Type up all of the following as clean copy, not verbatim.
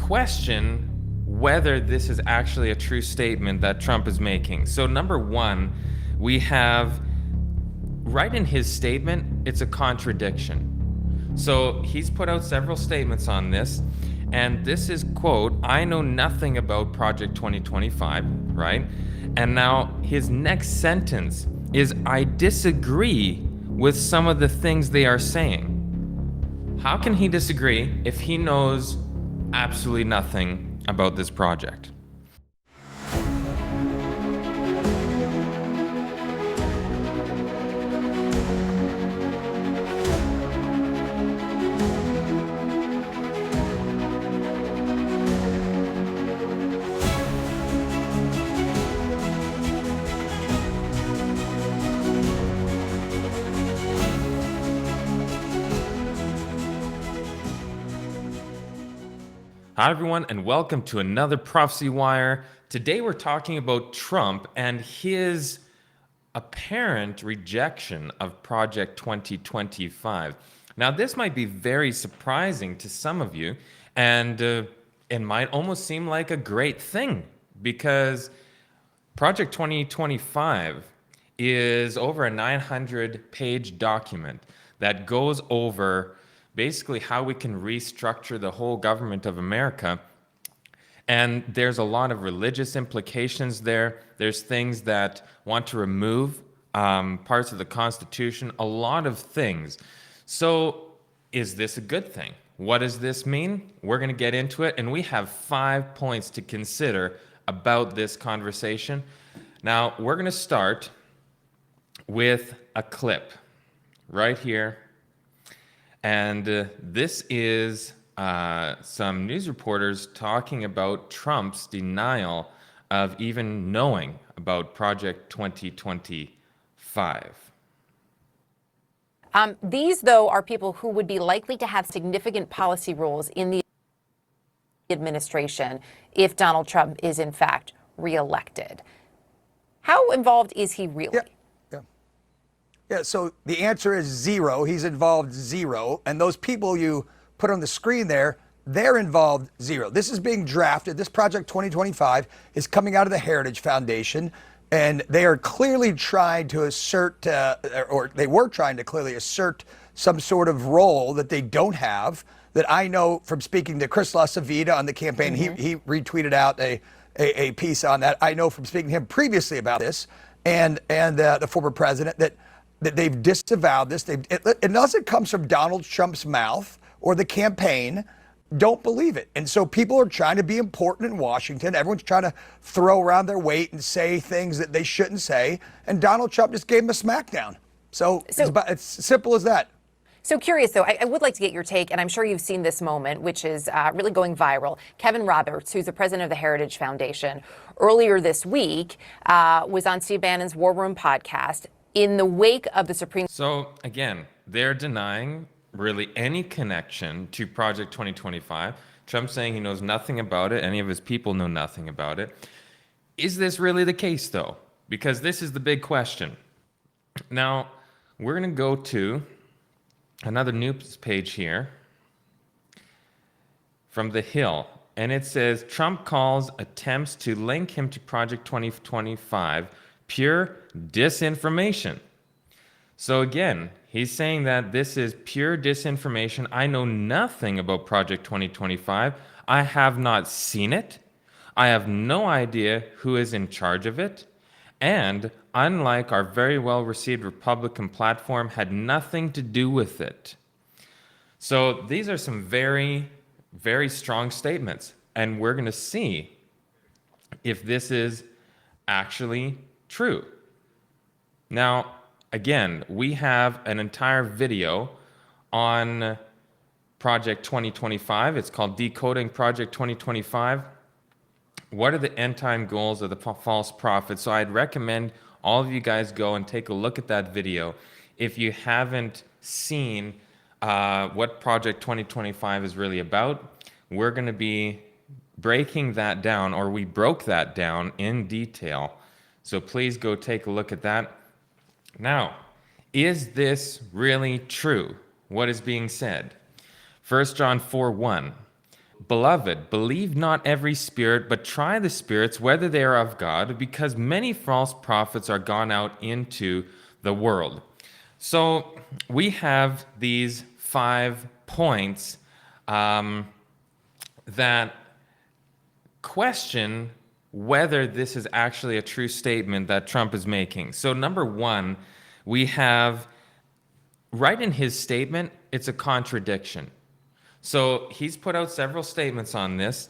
question whether this is actually a true statement that Trump is making. So number one, we have right in his statement, it's a contradiction. So he's put out several statements on this, and this is, quote, "I know nothing about Project 2025, right? And now his next sentence is, "I disagree with some of the things they are saying." How can he disagree if he knows absolutely nothing about this project? Hi, everyone, and welcome to another Prophecy Wire. Today, we're talking about Trump and his apparent rejection of Project 2025. Now, this might be very surprising to some of you, and it might almost seem like a great thing because Project 2025 is over a 900-page document that goes over basically how we can restructure the whole government of America. And there's a lot of religious implications there. There's things that want to remove parts of the Constitution, a lot of things. So is this a good thing? What does this mean? We're going to get into it, and we have 5 points to consider about this conversation. Now, we're going to start with a clip right here. And this is some news reporters talking about Trump's denial of even knowing about Project 2025. These, though, are people who would be likely to have significant policy roles in the administration if Donald Trump is, in fact, reelected. How involved is he really? Yeah, so the answer is zero. He's involved zero. And those people you put on the screen there, they're involved zero. This is being drafted. This Project 2025 is coming out of the Heritage Foundation. And they are clearly trying to assert, or they were trying to clearly assert some sort of role that they don't have, that I know from speaking to Chris LaCivita on the campaign. He retweeted out a piece on that. I know from speaking to him previously about this and the former president that they've disavowed this. Unless it comes from Donald Trump's mouth or the campaign, don't believe it. And so people are trying to be important in Washington. Everyone's trying to throw around their weight and say things that they shouldn't say. And Donald Trump just gave them a smackdown. So it's simple as that. So curious, though, I would like to get your take, and I'm sure you've seen this moment, which is really going viral. Kevin Roberts, who's the president of the Heritage Foundation, earlier this week was on Steve Bannon's War Room podcast in the wake of the Supreme. So again, they're denying really any connection to Project 2025. Trump saying he knows nothing about it. Any of his people know nothing about it. Is this really the case, though? Because this is the big question. Now, we're going to go to another news page here from The Hill. And it says, Trump calls attempts to link him to Project 2025 pure disinformation. So again, he's saying that this is pure disinformation. I know nothing about Project 2025. I have not seen it. I have no idea who is in charge of it. And unlike our very well-received Republican platform, had nothing to do with it. So these are some very, very strong statements. And we're going to see if this is actually true. Now, again, we have an entire video on Project 2025. It's called Decoding Project 2025. What are the end-time goals of the false prophets? So I'd recommend all of you guys go and take a look at that video if you haven't seen what Project 2025 is really about. We're going to be breaking that down, or we broke that down in detail. So please go take a look at that. Now, is this really true, what is being said? 1 John 4:1. Beloved, believe not every spirit, but try the spirits whether they are of God, because many false prophets are gone out into the world. So we have these 5 points that question whether this is actually a true statement that Trump is making. So number 1, we have right in his statement, it's a contradiction. So he's put out several statements on this,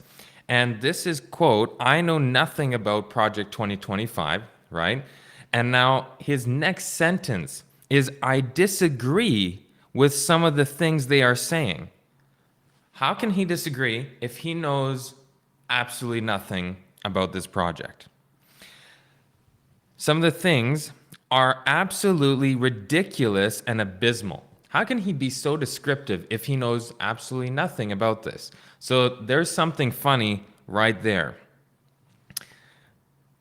and this is, quote, I know nothing about Project 2025, right? And now his next sentence is, I disagree with some of the things they are saying. How can he disagree if he knows absolutely nothing about this project? Some of the things are absolutely ridiculous and abysmal. How can he be so descriptive if he knows absolutely nothing about this? So there's something funny right there.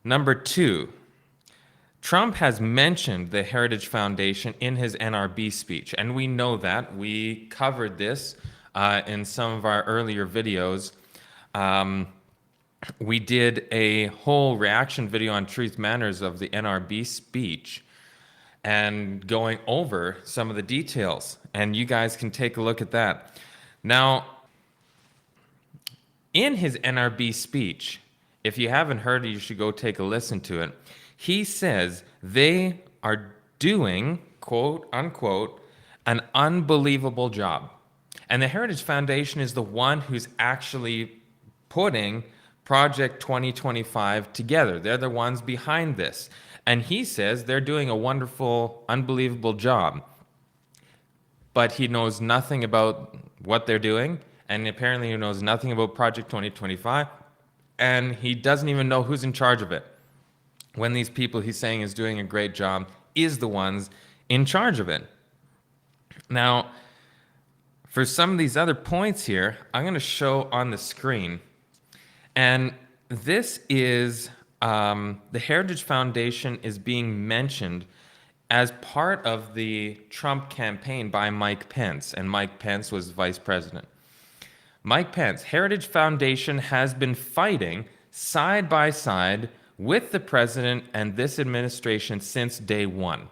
Number 2, Trump has mentioned the Heritage Foundation in his NRB speech, and we know that. We covered this in some of our earlier videos. We did a whole reaction video on Truth Matters of the NRB speech and going over some of the details, and you guys can take a look at that. Now, in his NRB speech, if you haven't heard it, you should go take a listen to it. He says they are doing, quote unquote, an unbelievable job. And the Heritage Foundation is the one who's actually putting Project 2025 together. They're the ones behind this. And he says they're doing a wonderful, unbelievable job. But he knows nothing about what they're doing, and apparently he knows nothing about Project 2025, and he doesn't even know who's in charge of it. When these people he's saying is doing a great job is the ones in charge of it. Now, for some of these other points here, I'm going to show on the screen. And this is the Heritage Foundation is being mentioned as part of the Trump campaign by Mike Pence, and Mike Pence was vice president. Mike Pence, Heritage Foundation has been fighting side by side with the president and this administration since day one.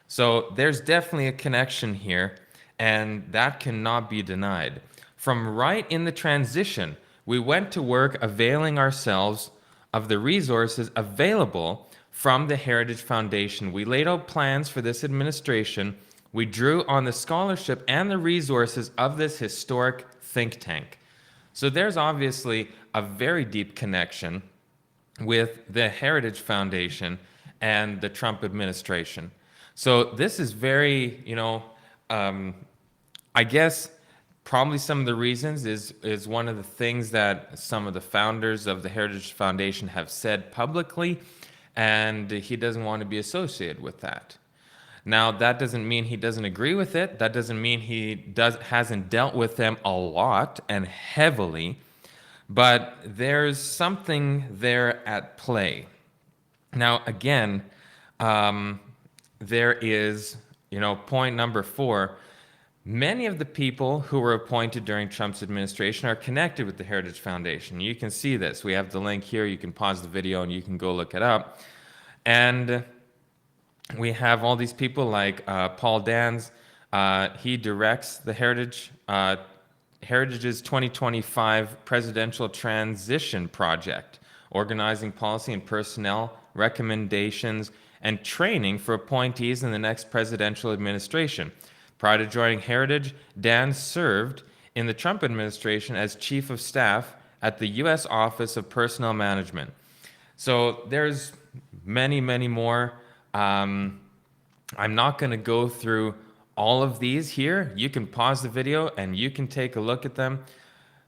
So there's definitely a connection here, and that cannot be denied. From right in the transition, we went to work availing ourselves of the resources available from the Heritage Foundation. We laid out plans for this administration. We drew on the scholarship and the resources of this historic think tank. So there's obviously a very deep connection with the Heritage Foundation and the Trump administration. So this is very, I guess probably some of the reasons is one of the things that some of the founders of the Heritage Foundation have said publicly, and he doesn't want to be associated with that. Now, that doesn't mean he doesn't agree with it. That doesn't mean he hasn't dealt with them a lot and heavily, but there's something there at play. Now, again, there is, point number 4. Many of the people who were appointed during Trump's administration are connected with the Heritage Foundation. You can see this. We have the link here. You can pause the video and you can go look it up. And we have all these people like Paul Dans. He directs the Heritage's 2025 Presidential Transition Project, organizing policy and personnel recommendations and training for appointees in the next presidential administration. Prior to joining Heritage, Dan served in the Trump administration as Chief of Staff at the U.S. Office of Personnel Management. So there's many, many more. I'm not going to go through all of these here. You can pause the video and you can take a look at them.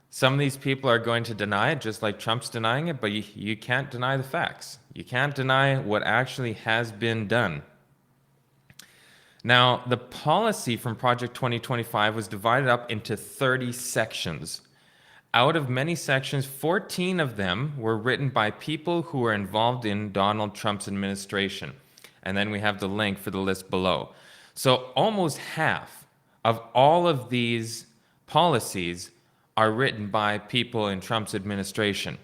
Some of these people are going to deny it, just like Trump's denying it, but you can't deny the facts. You can't deny what actually has been done. Now, the policy from Project 2025 was divided up into 30 sections. Out of many sections, 14 of them were written by people who were involved in Donald Trump's administration. And then we have the link for the list below. So almost half of all of these policies are written by people in Trump's administration.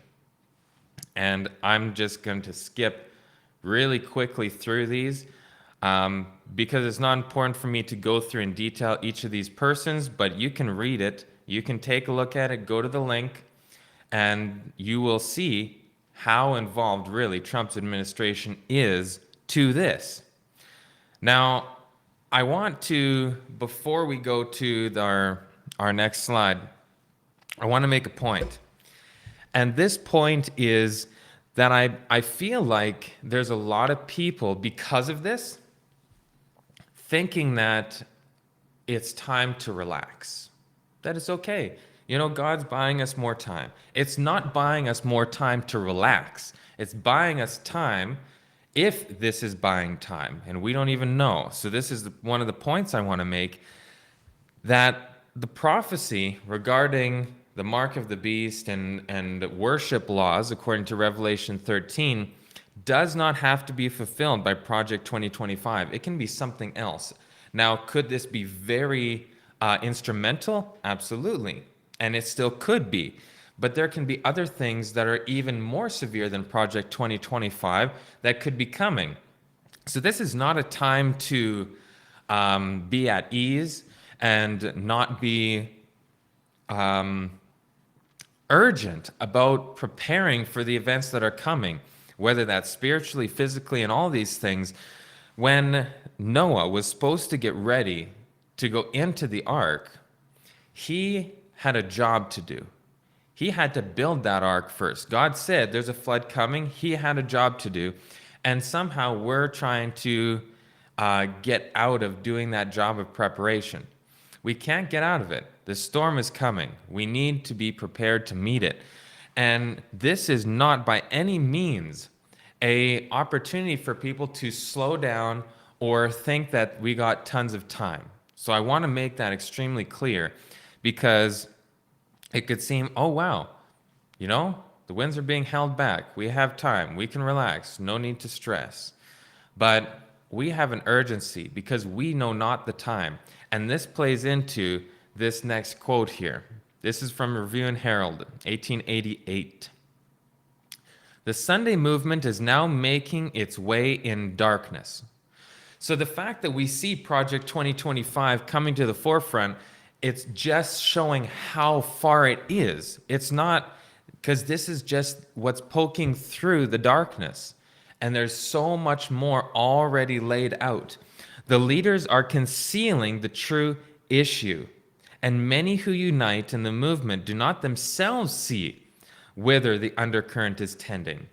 And I'm just going to skip really quickly through these because it's not important for me to go through in detail each of these persons, but you can read it. You can take a look at it, go to the link, and you will see how involved really Trump's administration is to this. Now, I want to, before we go to our next slide, I want to make a point. And this point is that I feel like there's a lot of people, because of this, thinking that it's time to relax, that it's okay. You know, God's buying us more time. It's not buying us more time to relax. It's buying us time, if this is buying time, and we don't even know. So this is one of the points I want to make, that the prophecy regarding the mark of the beast and worship laws, according to Revelation 13, does not have to be fulfilled by Project 2025. It can be something else. Now, could this be very instrumental? Absolutely. And it still could be. But there can be other things that are even more severe than Project 2025 that could be coming. So this is not a time to be at ease and not be urgent about preparing for the events that are coming, whether that's spiritually, physically, and all these things. When Noah was supposed to get ready to go into the ark, he had a job to do. He had to build that ark first. God said there's a flood coming. He had a job to do. And somehow we're trying to get out of doing that job of preparation. We can't get out of it. The storm is coming. We need to be prepared to meet it. And this is not by any means an opportunity for people to slow down or think that we got tons of time. So I want to make that extremely clear, because it could seem, oh, wow, you know, the winds are being held back. We have time. We can relax. No need to stress. But we have an urgency because we know not the time. And this plays into this next quote here. This is from Review and Herald, 1888. The Sunday movement is now making its way in darkness. So the fact that we see Project 2025 coming to the forefront, it's just showing how far it is. It's not, because this is just what's poking through the darkness. And there's so much more already laid out. The leaders are concealing the true issue. And many who unite in the movement do not themselves see whither the undercurrent is tending.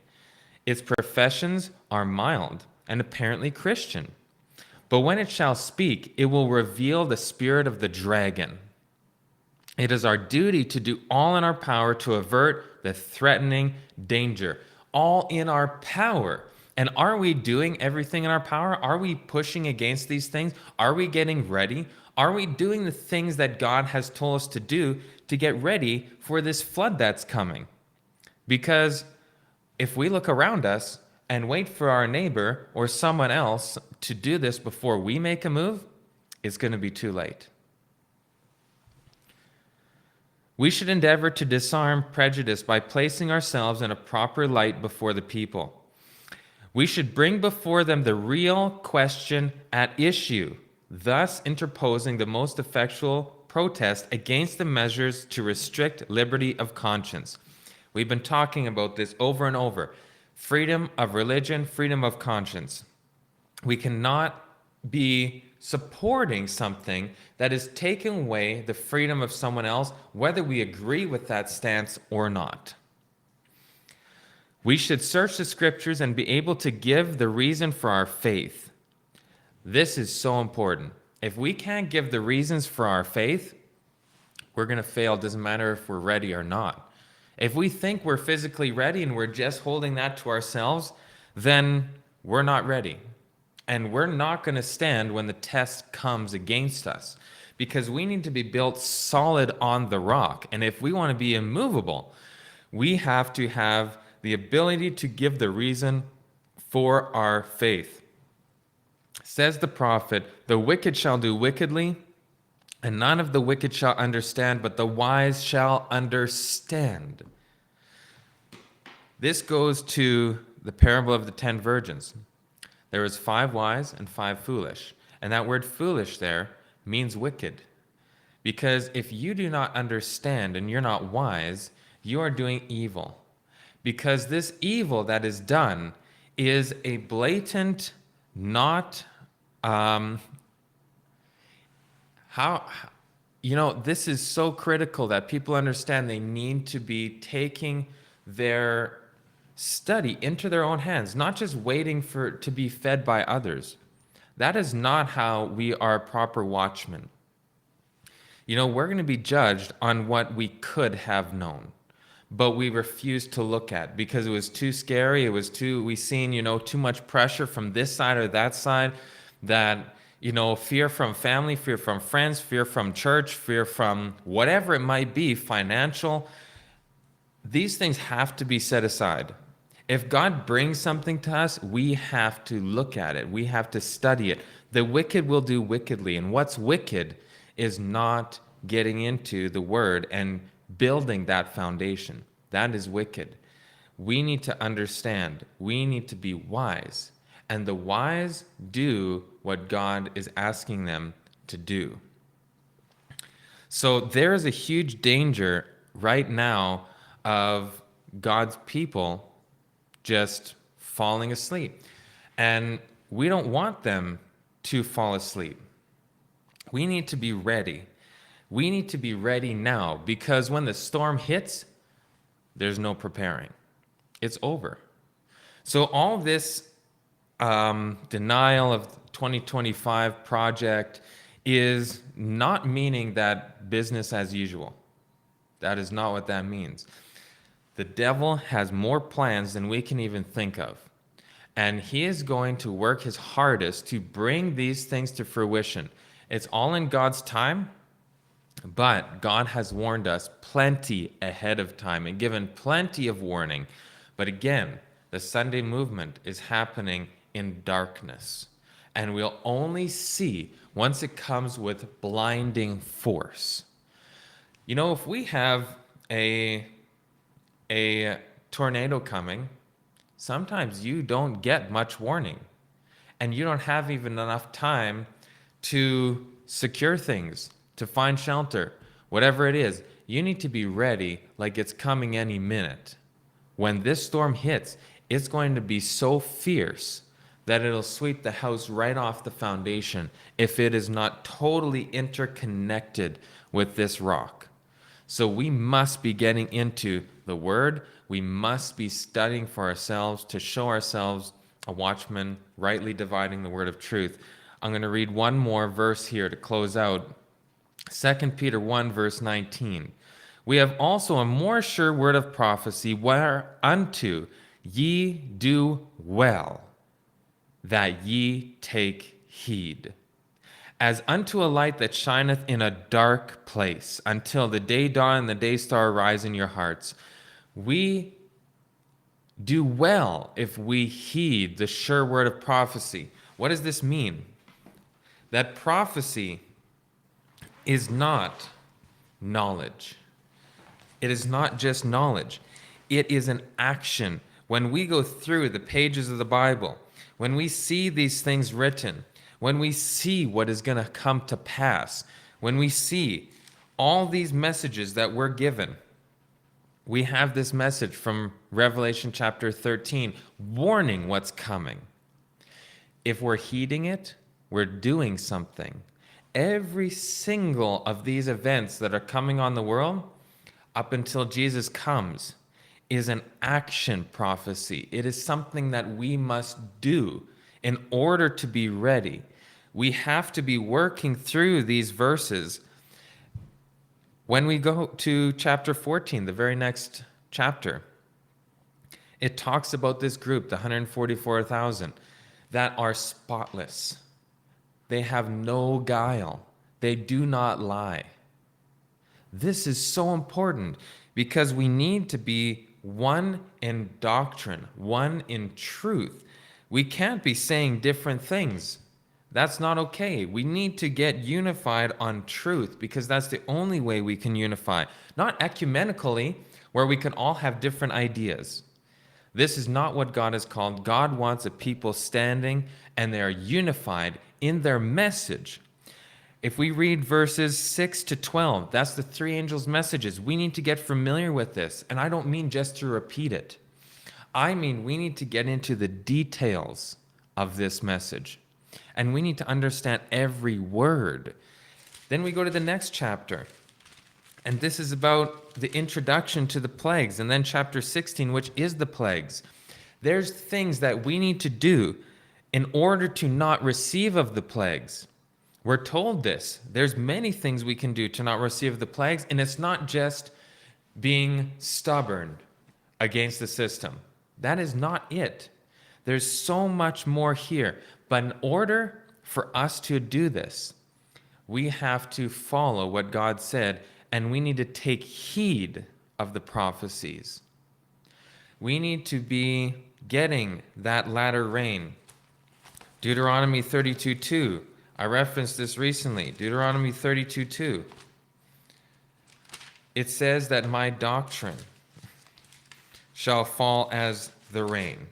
Its professions are mild and apparently Christian. But when it shall speak, it will reveal the spirit of the dragon. It is our duty to do all in our power to avert the threatening danger. All in our power. And are we doing everything in our power? Are we pushing against these things? Are we getting ready? Are we doing the things that God has told us to do to get ready for this flood that's coming? Because if we look around us and wait for our neighbor or someone else to do this before we make a move, it's going to be too late. We should endeavor to disarm prejudice by placing ourselves in a proper light before the people. We should bring before them the real question at issue, thus interposing the most effectual protest against the measures to restrict liberty of conscience. We've been talking about this over and over. Freedom of religion, freedom of conscience. We cannot be supporting something that is taking away the freedom of someone else, whether we agree with that stance or not. We should search the scriptures and be able to give the reason for our faith. This is so important. If we can't give the reasons for our faith, we're going to fail. It doesn't matter if we're ready or not. If we think we're physically ready and we're just holding that to ourselves, then we're not ready. And we're not going to stand when the test comes against us, because we need to be built solid on the rock. And if we want to be immovable, we have to have the ability to give the reason for our faith. Says the prophet, the wicked shall do wickedly, And none of the wicked shall understand, but the wise shall understand. This goes to the parable of the 10 virgins. There was 5 wise and 5 foolish. And that word foolish there means wicked. Because if you do not understand and you're not wise, you are doing evil. Because this evil that is done is a blatant, not this is so critical that people understand they need to be taking their study into their own hands, not just waiting to be fed by others. That is not how we are proper watchmen. We're going to be judged on what we could have known, but we refused to look at because it was too scary. We seen, too much pressure from this side or that side, that, fear from family, fear from friends, fear from church, fear from whatever it might be, financial. These things have to be set aside. If God brings something to us, we have to look at it. We have to study it. The wicked will do wickedly, and what's wicked is not getting into the word and building that foundation. That is wicked. We need to understand. We need to be wise. And the wise do what God is asking them to do. So there is a huge danger right now of God's people just falling asleep. And we don't want them to fall asleep. We need to be ready. We need to be ready now, because when the storm hits, there's no preparing. It's over. So all this denial of 2025 project is not meaning that business as usual. That is not what that means. The devil has more plans than we can even think of. And he is going to work his hardest to bring these things to fruition. It's all in God's time, but God has warned us plenty ahead of time and given plenty of warning. But again, the Sunday movement is happening in darkness. And we'll only see once it comes with blinding force. If we have a tornado coming, sometimes you don't get much warning. And you don't have even enough time to secure things, to find shelter, whatever it is. You need to be ready like it's coming any minute. When this storm hits, it's going to be so fierce that it'll sweep the house right off the foundation if it is not totally interconnected with this rock. So we must be getting into the Word. We must be studying for ourselves to show ourselves a watchman, rightly dividing the word of truth. I'm going to read one more verse here to close out. 2 Peter 1, verse 19. We have also a more sure word of prophecy, whereunto ye do well, that ye take heed. As unto a light that shineth in a dark place, until the day dawn and the day star arise in your hearts. We do well if we heed the sure word of prophecy. What does this mean? That prophecy is not knowledge. It is not just knowledge. It is an action. When we go through the pages of the Bible, when we see these things written, when we see what is going to come to pass, when we see all these messages that we're given, we have this message from Revelation chapter 13, warning what's coming. If we're heeding it, we're doing something. Every single of these events that are coming on the world, up until Jesus comes, is an action prophecy. It is something that we must do in order to be ready. We have to be working through these verses. When we go to chapter 14, the very next chapter, it talks about this group, the 144,000, that are spotless. They have no guile. They do not lie. This is so important because we need to be one in doctrine, one in truth. We can't be saying different things. That's not okay. We need to get unified on truth because that's the only way we can unify. Not ecumenically, where we can all have different ideas. This is not what God has called. God wants a people standing and they are unified in their message. If we read verses 6 to 12, that's the three angels' messages. We need to get familiar with this. And I don't mean just to repeat it. I mean we need to get into the details of this message. And we need to understand every word. Then we go to the next chapter. And this is about the introduction to the plagues. And then chapter 16, which is the plagues. There's things that we need to do in order to not receive of the plagues. We're told this. There's many things we can do to not receive the plagues. And it's not just being stubborn against the system. That is not it. There's so much more here. But in order for us to do this, we have to follow what God said, and we need to take heed of the prophecies. We need to be getting that latter rain. Deuteronomy 32:2. I referenced this recently. Deuteronomy 32:2. It says that my doctrine shall fall as the rain.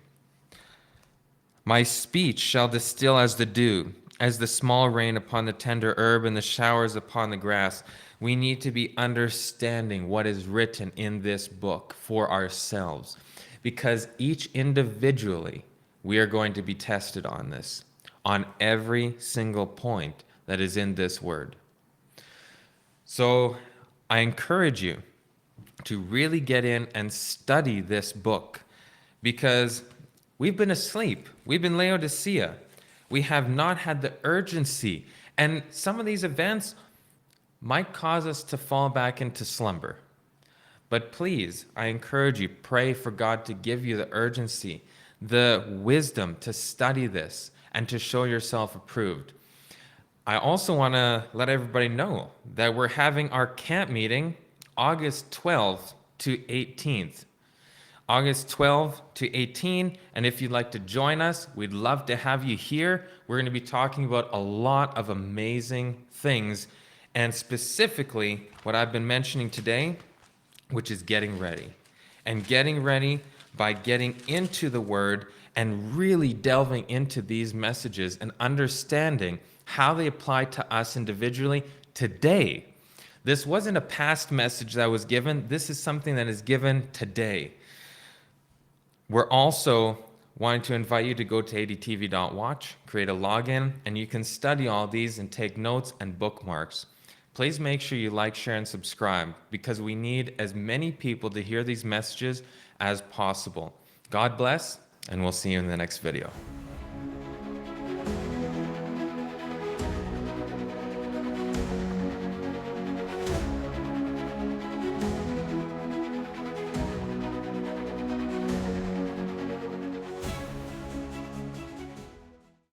My speech shall distill as the dew, as the small rain upon the tender herb and the showers upon the grass. We need to be understanding what is written in this book for ourselves, because each individually we are going to be tested on this, on every single point that is in this word. So I encourage you to really get in and study this book, because we've been asleep. We've been Laodicea. We have not had the urgency. And some of these events might cause us to fall back into slumber. But please, I encourage you, pray for God to give you the urgency, the wisdom to study this and to show yourself approved. I also want to let everybody know that we're having our camp meeting August 12th to 18th. August 12 to 18, and if you'd like to join us, we'd love to have you here. We're going to be talking about a lot of amazing things, and specifically what I've been mentioning today, which is getting ready. And getting ready by getting into the Word and really delving into these messages and understanding how they apply to us individually today. This wasn't a past message that was given. This is something that is given today. We're also wanting to invite you to go to adtv.watch, create a login, and you can study all these and take notes and bookmarks. Please make sure you like, share, and subscribe, because we need as many people to hear these messages as possible. God bless, and we'll see you in the next video.